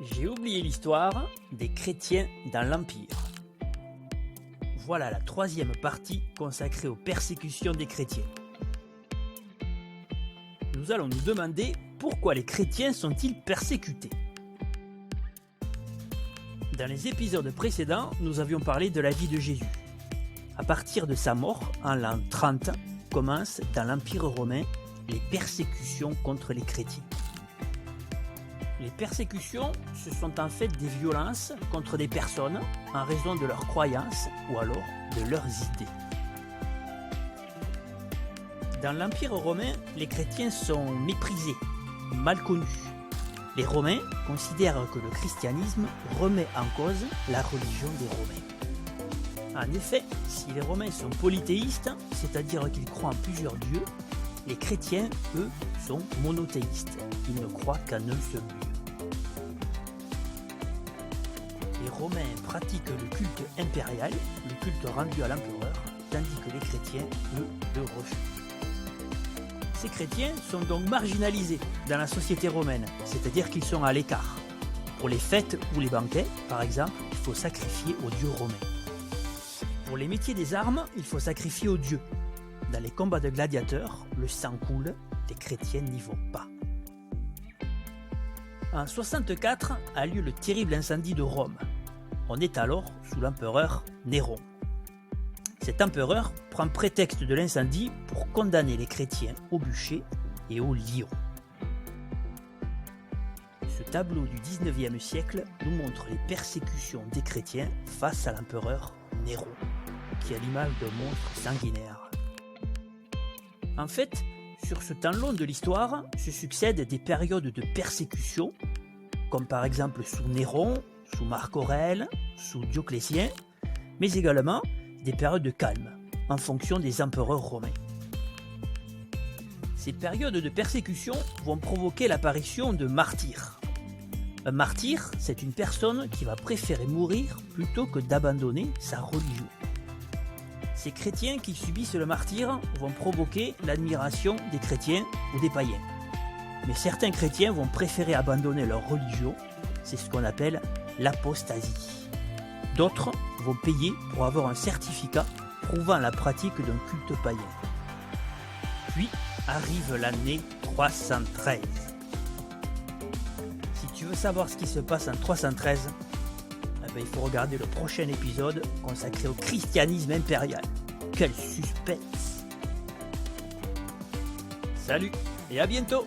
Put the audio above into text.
J'ai oublié l'histoire des chrétiens dans l'Empire. Voilà la troisième partie consacrée aux persécutions des chrétiens. Nous allons nous demander pourquoi les chrétiens sont-ils persécutés. Dans les épisodes précédents, nous avions parlé de la vie de Jésus. À partir de sa mort, en l'an 30, commencent dans l'Empire romain les persécutions contre les chrétiens. Les persécutions, ce sont en fait des violences contre des personnes en raison de leurs croyances ou alors de leurs idées. Dans l'Empire romain, les chrétiens sont méprisés, mal connus. Les Romains considèrent que le christianisme remet en cause la religion des Romains. En effet, si les Romains sont polythéistes, c'est-à-dire qu'ils croient en plusieurs dieux, les chrétiens, eux, sont monothéistes. Ils ne croient qu'en un seul Dieu. Les Romains pratiquent le culte impérial, le culte rendu à l'empereur, tandis que les chrétiens, eux, le refusent. Ces chrétiens sont donc marginalisés dans la société romaine, c'est-à-dire qu'ils sont à l'écart. Pour les fêtes ou les banquets, par exemple, il faut sacrifier aux dieux romains. Pour les métiers des armes, il faut sacrifier aux dieux. Dans les combats de gladiateurs, le sang coule, les chrétiens n'y vont pas. En 64 a lieu le terrible incendie de Rome. On est alors sous l'empereur Néron. Cet empereur prend prétexte de l'incendie pour condamner les chrétiens au bûcher et au lion. Ce tableau du 19e siècle nous montre les persécutions des chrétiens face à l'empereur Néron, qui a l'image d'un monstre sanguinaire. En fait, sur ce temps long de l'histoire, se succèdent des périodes de persécution, comme par exemple sous Néron, sous Marc Aurèle, sous Dioclétien, mais également des périodes de calme, en fonction des empereurs romains. Ces périodes de persécution vont provoquer l'apparition de martyrs. Un martyr, c'est une personne qui va préférer mourir plutôt que d'abandonner sa religion. Ces chrétiens qui subissent le martyre vont provoquer l'admiration des chrétiens ou des païens. Mais certains chrétiens vont préférer abandonner leur religion, c'est ce qu'on appelle l'apostasie. D'autres vont payer pour avoir un certificat prouvant la pratique d'un culte païen. Puis arrive l'année 313. Si tu veux savoir ce qui se passe en 313, il faut regarder le prochain épisode consacré au christianisme impérial. Quel suspense! Salut et à bientôt!